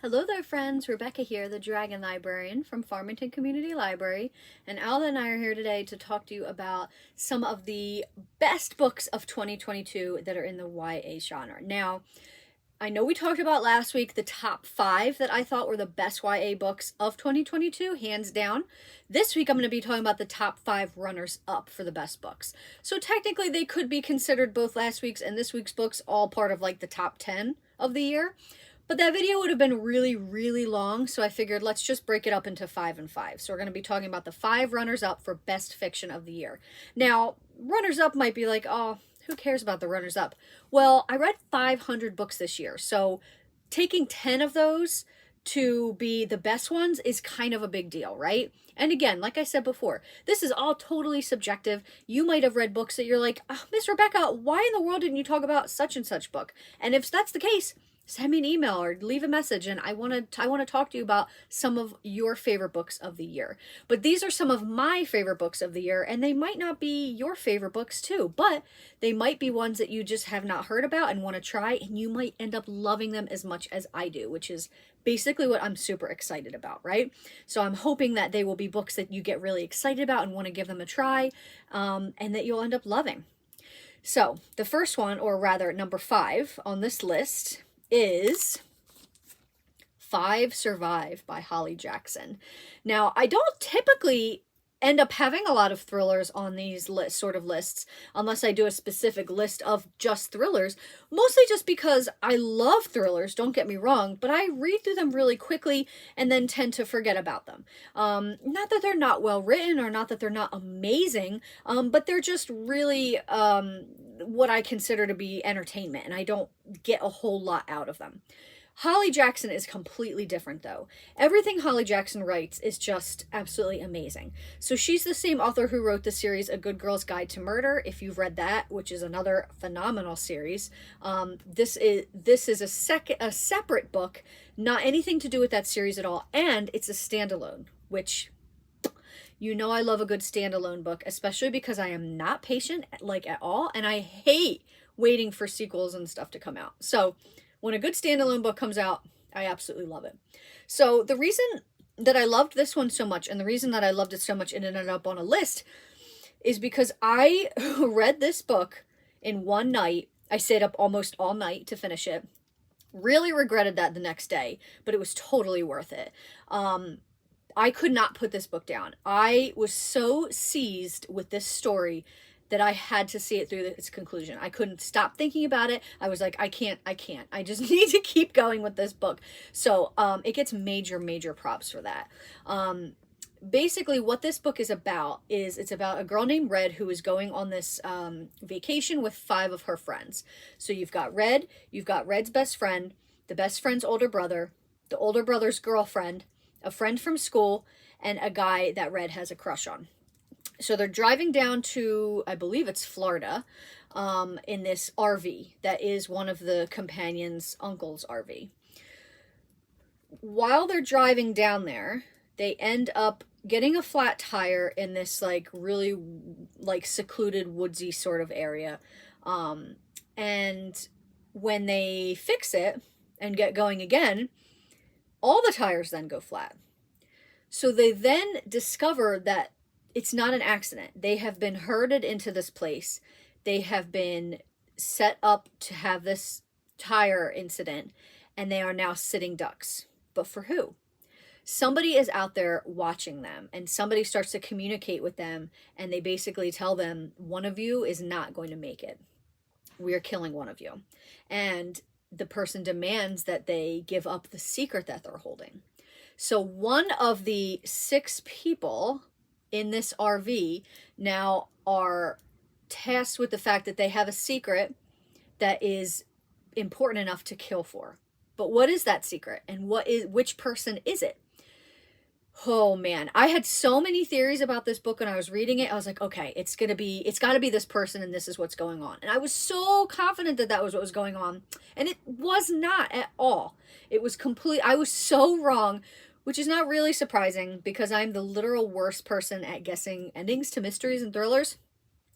Hello there, friends. Rebecca here, the Dragon Librarian from Farmington Community Library, and Alda and I are here today to talk to you about some of the best books of 2022 that are in the YA genre. Now, I know we talked about last week the top 5 that I thought were the best YA books of 2022, hands down. This week I'm going to be talking about the top 5 runners-up for the best books. So technically they could be considered both last week's and this week's books all part of like the top 10 of the year. But that video would have been really, really long, so I figured let's just break it up into 5 and 5. So we're going to be talking about the 5 runners-up for best fiction of the year. Now, runners-up might be like, oh, who cares about the runners-up? Well, I read 500 books this year, so taking 10 of those to be the best ones is kind of a big deal, right? And again, like I said before, this is all totally subjective. You might have read books that you're like, oh, Miss Rebecca, why in the world didn't you talk about such and such book? And if that's the case, send me an email or leave a message, and I want to talk to you about some of your favorite books of the year. But these are some of my favorite books of the year, and they might not be your favorite books too, but they might be ones that you just have not heard about and want to try, and you might end up loving them as much as I do, which is basically what I'm super excited about, right? So I'm hoping that they will be books that you get really excited about and want to give them a try, and that you'll end up loving. So the first one, or rather number 5 on this list, is 5 Survive by Holly Jackson. Now, I don't typically end up having a lot of thrillers on these lists, unless I do a specific list of just thrillers, mostly just because I love thrillers, don't get me wrong, but I read through them really quickly and then tend to forget about them. Not that they're not well written or not that they're not amazing, but they're just really what I consider to be entertainment, and I don't get a whole lot out of them. Holly Jackson is completely different, though. Everything Holly Jackson writes is just absolutely amazing. So she's the same author who wrote the series A Good Girl's Guide to Murder, if you've read that, which is another phenomenal series. This is a separate book, not anything to do with that series at all, and it's a standalone, which, you know, I love a good standalone book, especially because I am not patient like at all, and I hate waiting for sequels and stuff to come out. So when a good standalone book comes out, I absolutely love it. So the reason that I loved this one so much, and the reason that I loved it so much and it ended up on a list, is because I read this book in one night. I stayed up almost all night to finish it. Really regretted that the next day, but it was totally worth it. I could not put this book down. I was so seized with this story that I had to see it through its conclusion. I couldn't stop thinking about it. I was like, I can't. I just need to keep going with this book. So it gets major props for that. Basically, what this book is about is it's about a girl named Red who is going on this vacation with 5 of her friends. So you've got Red, you've got Red's best friend, the best friend's older brother, the older brother's girlfriend, a friend from school, and a guy that Red has a crush on. So they're driving down to, I believe it's Florida, in this RV that is one of the companions' uncle's RV. While they're driving down there, they end up getting a flat tire in this like really like secluded woodsy sort of area. And when they fix it and get going again, all the tires then go flat. So they then discover that it's not an accident. They have been herded into this place. They have been set up to have this tire incident, and they are now sitting ducks. But for who? Somebody is out there watching them, and somebody starts to communicate with them, and they basically tell them, one of you is not going to make it. We are killing one of you. And the person demands that they give up the secret that they're holding. So one of the 6 people in this RV now are tasked with the fact that they have a secret that is important enough to kill for. But what is that secret? And which person is it? Oh man, I had so many theories about this book when I was reading it. I was like, okay, it's got to be this person, and this is what's going on. And I was so confident that that was what was going on, and it was not at all. It was I was so wrong, which is not really surprising because I'm the literal worst person at guessing endings to mysteries and thrillers.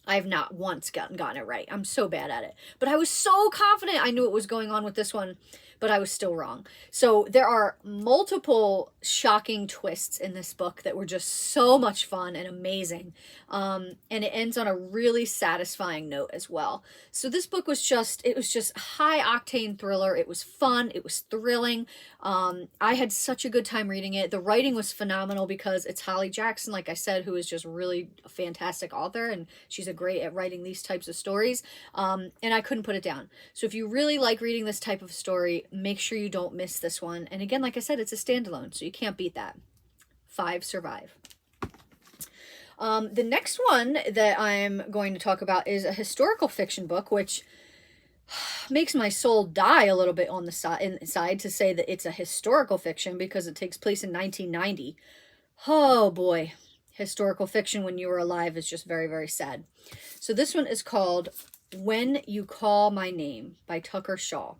I have not once gotten it right. I'm so bad at it. But I was so confident I knew what was going on with this one but I was still wrong. So there are multiple shocking twists in this book that were just so much fun and amazing. And it ends on a really satisfying note as well. So this book was just, it was just high octane thriller. It was fun. It was thrilling. I had such a good time reading it. The writing was phenomenal because it's Holly Jackson, like I said, who is just really a fantastic author, and she's a great at writing these types of stories. And I couldn't put it down. So if you really like reading this type of story, make sure you don't miss this one. And again, like I said, it's a standalone, so you can't beat that. 5 survive. The next one that I'm going to talk about is a historical fiction book, which makes my soul die a little bit on the inside to say that it's a historical fiction because it takes place in 1990. Oh boy, historical fiction when you were alive is just very, very sad. So this one is called When You Call My Name by Tucker Shaw.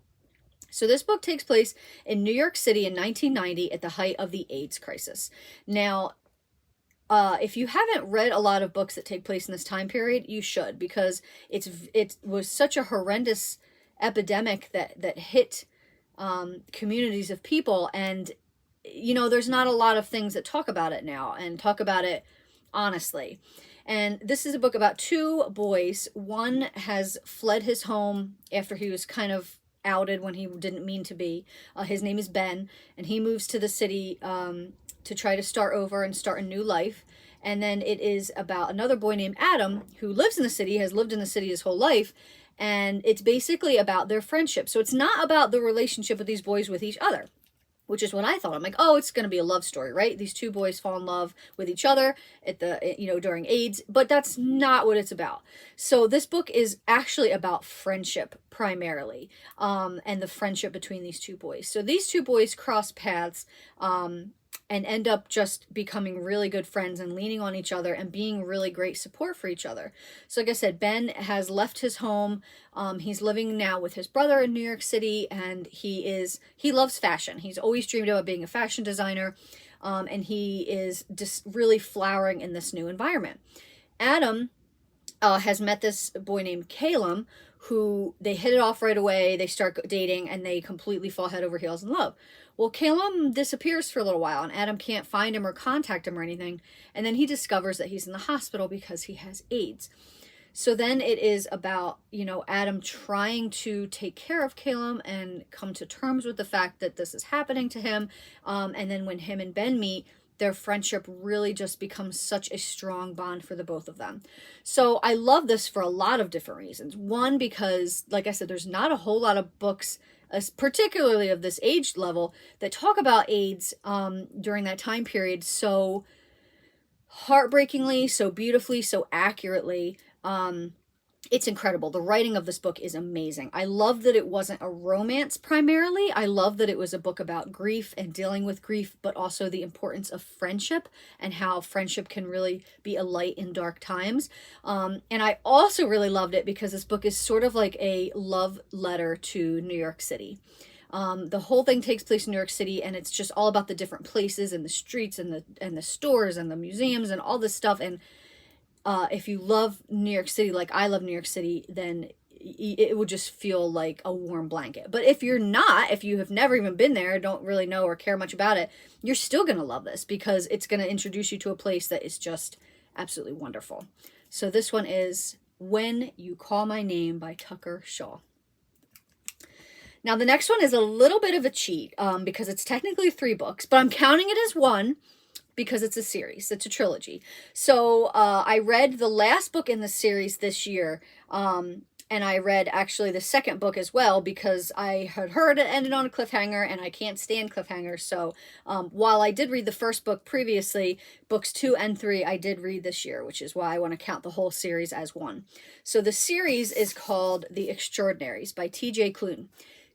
So this book takes place in New York City in 1990 at the height of the AIDS crisis. Now, if you haven't read a lot of books that take place in this time period, you should, because it was such a horrendous epidemic that hit communities of people. And, you know, there's not a lot of things that talk about it now and talk about it honestly. And this is a book about 2 boys. One has fled his home after he was kind of outed when he didn't mean to be. His name is Ben, and he moves to the city to try to start over and start a new life. And then it is about another boy named Adam who lives in the city, has lived in the city his whole life, and it's basically about their friendship. So it's not about the relationship of these boys with each other, which is what I thought. I'm like, oh, it's going to be a love story, right? These 2 boys fall in love with each other at the, you know, during AIDS, but that's not what it's about. So this book is actually about friendship primarily, and the friendship between these 2 boys. So these 2 boys cross paths, and end up just becoming really good friends and leaning on each other and being really great support for each other. So like I said, Ben has left his home. He's living now with his brother in New York City, and he loves fashion. He's always dreamed about being a fashion designer, and he is just really flowering in this new environment. Adam has met this boy named Caleb, who they hit it off right away. They start dating, and they completely fall head over heels in love. Well, Caleb disappears for a little while, and Adam can't find him or contact him or anything. And then he discovers that he's in the hospital because he has AIDS. So then it is about, you know, Adam trying to take care of Caleb and come to terms with the fact that this is happening to him. And then when him and Ben meet, their friendship really just becomes such a strong bond for the both of them. So I love this for a lot of different reasons. One, because, like I said, there's not a whole lot of books, particularly of this age level, that talk about AIDS during that time period so heartbreakingly, so beautifully, so accurately. It's incredible. The writing of this book is amazing. I love that it wasn't a romance primarily. I love that it was a book about grief and dealing with grief, but also the importance of friendship and how friendship can really be a light in dark times. And I also really loved it because this book is sort of like a love letter to New York City. The whole thing takes place in New York City, and it's just all about the different places and the streets and the stores and the museums and all this stuff. And if you love New York City like I love New York City, then it would just feel like a warm blanket. But if you're not, if you have never even been there, don't really know or care much about it, you're still going to love this because it's going to introduce you to a place that is just absolutely wonderful. So this one is When You Call My Name by Tucker Shaw. Now the next one is a little bit of a cheat because it's technically 3 books, but I'm counting it as 1 because it's a series. It's a trilogy. So I read the last book in the series this year, and I read actually the second book as well because I had heard it ended on a cliffhanger, and I can't stand cliffhangers. So while I did read the first book previously, books 2 and 3 I did read this year, which is why I want to count the whole series as 1. So the series is called The Extraordinaries by T.J. Klune.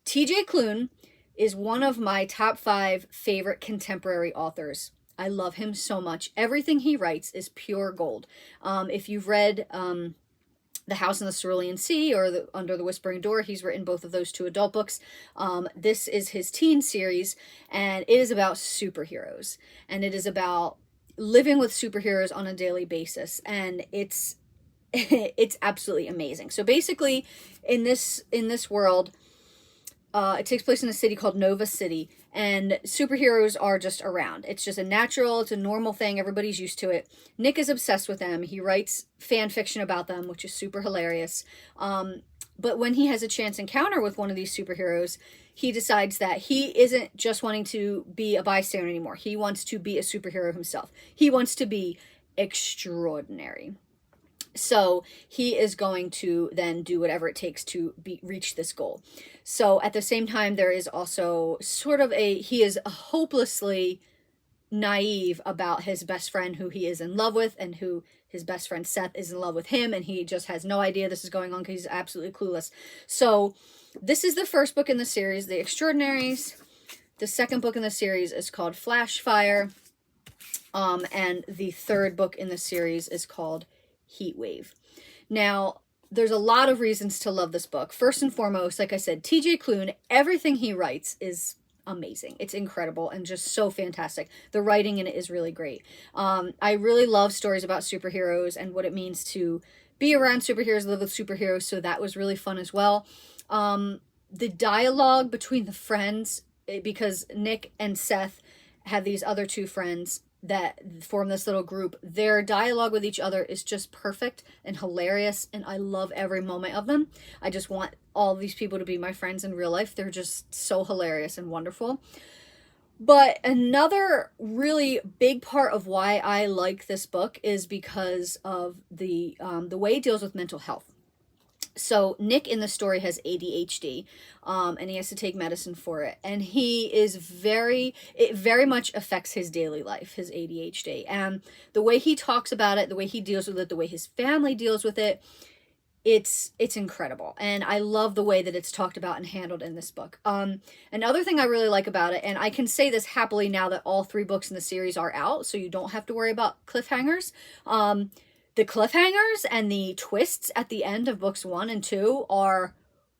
T.J. Klune is one of my top 5 favorite contemporary authors. I love him so much. Everything he writes is pure gold. If you've read The House in the Cerulean Sea or Under the Whispering Door, he's written both of those 2 adult books. This is his teen series, and it is about superheroes. And it is about living with superheroes on a daily basis. And it's it's absolutely amazing. So basically, in this world, it takes place in a city called Nova City, and superheroes are just around. It's just a natural, it's a normal thing. Everybody's used to it. Nick is obsessed with them. He writes fan fiction about them, which is super hilarious. But when he has a chance encounter with one of these superheroes, he decides that he isn't just wanting to be a bystander anymore. He wants to be a superhero himself. He wants to be extraordinary. So he is going to then do whatever it takes to reach this goal. So at the same time, there is also sort of he is hopelessly naive about his best friend who he is in love with, and who his best friend Seth is in love with him, and he just has no idea this is going on because he's absolutely clueless. So this is the first book in the series, The Extraordinaries. The second book in the series is called Flashfire. And the third book in the series is called Heat Wave. Now, there's a lot of reasons to love this book. First and foremost, like I said, TJ Klune, everything he writes is amazing. It's incredible and just so fantastic. The writing in it is really great. I really love stories about superheroes and what it means to be around superheroes, live with superheroes, so that was really fun as well. The dialogue between the friends, because Nick and Seth have these other two friends that form this little group, their dialogue with each other is just perfect and hilarious, and I love every moment of them. I just want all these people to be my friends in real life. They're just so hilarious and wonderful. But another really big part of why I like this book is because of the way it deals with mental health. So Nick in the story has ADHD, and he has to take medicine for it. And it very much affects his daily life, his ADHD. And the way he talks about it, the way he deals with it, the way his family deals with it, it's incredible. And I love the way that it's talked about and handled in this book. Another thing I really like about it, and I can say this happily now that all 3 books in the series are out, so you don't have to worry about cliffhangers. The cliffhangers and the twists at the end of books 1 and 2 are,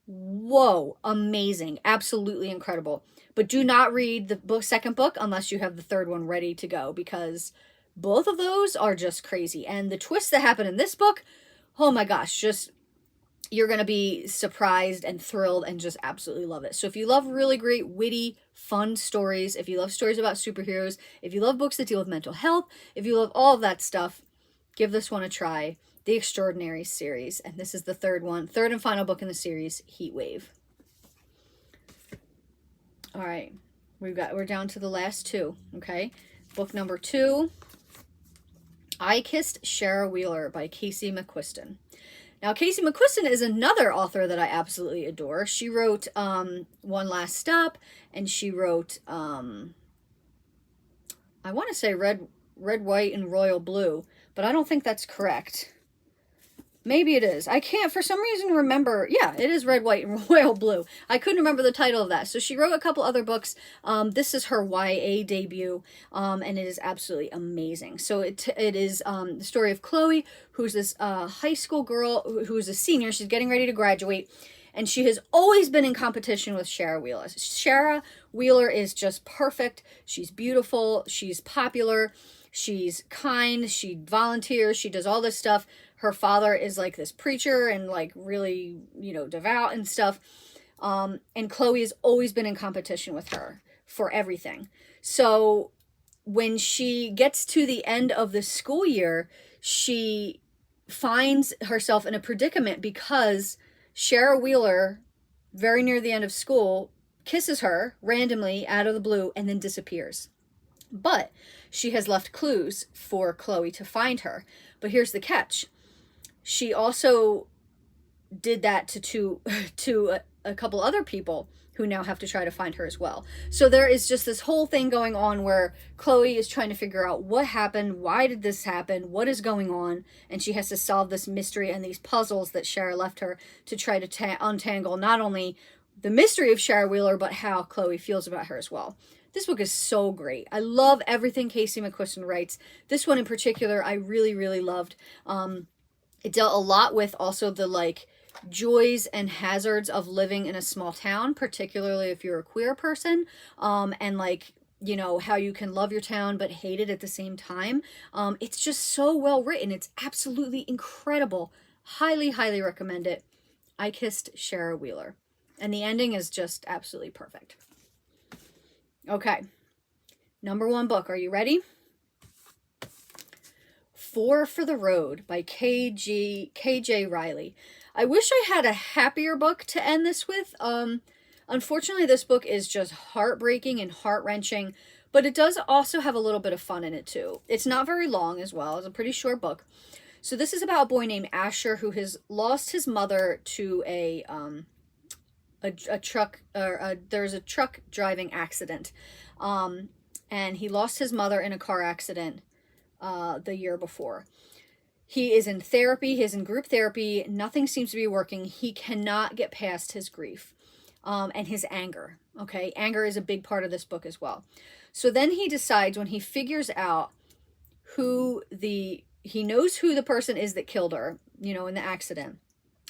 whoa, amazing. Absolutely incredible. But do not read the second book unless you have the third one ready to go, because both of those are just crazy. And the twists that happen in this book, oh my gosh, you're going to be surprised and thrilled and just absolutely love it. So if you love really great, witty, fun stories, if you love stories about superheroes, if you love books that deal with mental health, if you love all of that stuff, give this one a try. The Extraordinaries series. And this is the third and final book in the series, Heat Wave. All right. We're down to the last 2. Okay. Book number 2, I Kissed Shara Wheeler by Casey McQuiston. Now, Casey McQuiston is another author that I absolutely adore. She wrote One Last Stop, and she wrote, I want to say Red, White, and Royal Blue, but I don't think that's correct. Maybe it is. I can't, for some reason, remember. Yeah, it is Red, White, and Royal Blue. I couldn't remember the title of that. So she wrote a couple other books. This is her YA debut, and it is absolutely amazing. So it is the story of Chloe, who's this high school girl who's a senior. She's getting ready to graduate, and she has always been in competition with Shara Wheeler. Shara Wheeler is just perfect. She's beautiful. She's popular. She's kind. She volunteers. She does all this stuff. Her father is like this preacher and like really, devout and stuff. And Chloe has always been in competition with her for everything. So when she gets to the end of the school year, she finds herself in a predicament because Shara Wheeler, very near the end of school, kisses her randomly out of the blue and then disappears. But she has left clues for Chloe to find her. But here's the catch. She also did that to a couple other people who now have to try to find her as well. So there is just this whole thing going on where Chloe is trying to figure out what happened, why did this happen, what is going on, and she has to solve this mystery and these puzzles that Shara left her to try to untangle not only the mystery of Shara Wheeler, but how Chloe feels about her as well. This book is so great. I love everything Casey McQuiston writes. This one in particular, I really, really loved. It dealt a lot with also the joys and hazards of living in a small town, particularly if you're a queer person, and how you can love your town but hate it at the same time. It's just so well written. It's absolutely incredible. Highly, highly recommend it. I Kissed Shara Wheeler. And the ending is just absolutely perfect. Okay. Number 1 book. Are you ready? For the Road by KJ Reilly. I wish I had a happier book to end this with. Unfortunately, this book is just heartbreaking and heart-wrenching, but it does also have a little bit of fun in it too. It's not very long as well. It's a pretty short book. So this is about a boy named Asher who has lost his mother to a truck, or there's a truck driving accident. And he lost his mother in a car accident the year before. He is in therapy. He is in group therapy. Nothing seems to be working. He cannot get past his grief and his anger. Okay, anger is a big part of this book as well. So then he decides, when he figures out he knows who the person is that killed her, you know, in the accident.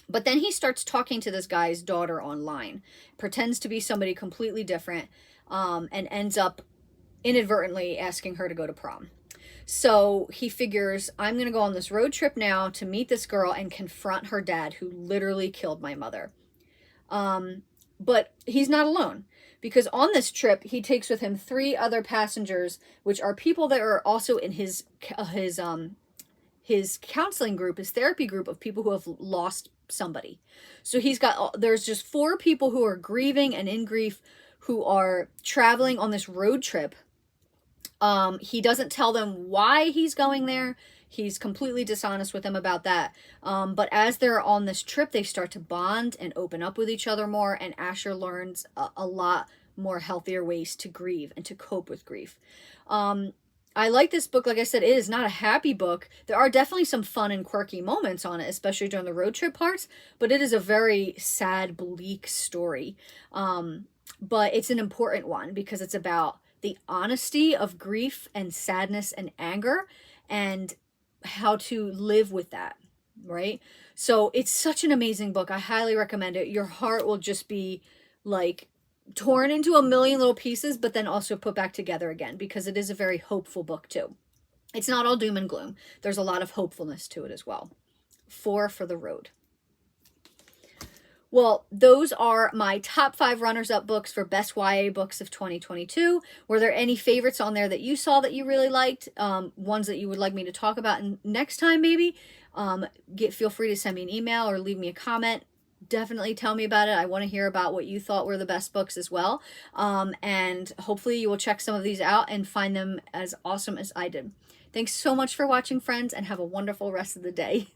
But then he starts talking to this guy's daughter online, pretends to be somebody completely different, and ends up inadvertently asking her to go to prom. So he figures, I'm going to go on this road trip now to meet this girl and confront her dad, who literally killed my mother. But he's not alone, because on this trip, he takes with him 3 other passengers, which are people that are also in his counseling group, his therapy group of people who have lost somebody. So there's just 4 people who are grieving and in grief, who are traveling on this road trip. He doesn't tell them why he's going there. He's completely dishonest with them about that. But as they're on this trip, they start to bond and open up with each other more. And Asher learns a lot more healthier ways to grieve and to cope with grief. I like this book. Like I said, it is not a happy book. There are definitely some fun and quirky moments on it, especially during the road trip parts. But it is a very sad, bleak story. But it's an important one because it's about the honesty of grief and sadness and anger and how to live with that, right? So it's such an amazing book. I highly recommend it. Your heart will just be like torn into a million little pieces, but then also put back together again, because it is a very hopeful book too. It's not all doom and gloom. There's a lot of hopefulness to it as well. For the Road. Well, those are my top 5 runners-up books for best YA books of 2022. Were there any favorites on there that you saw that you really liked? Ones that you would like me to talk about next time maybe? Feel free to send me an email or leave me a comment. Definitely tell me about it. I want to hear about what you thought were the best books as well. And hopefully you will check some of these out and find them as awesome as I did. Thanks so much for watching, friends, and have a wonderful rest of the day.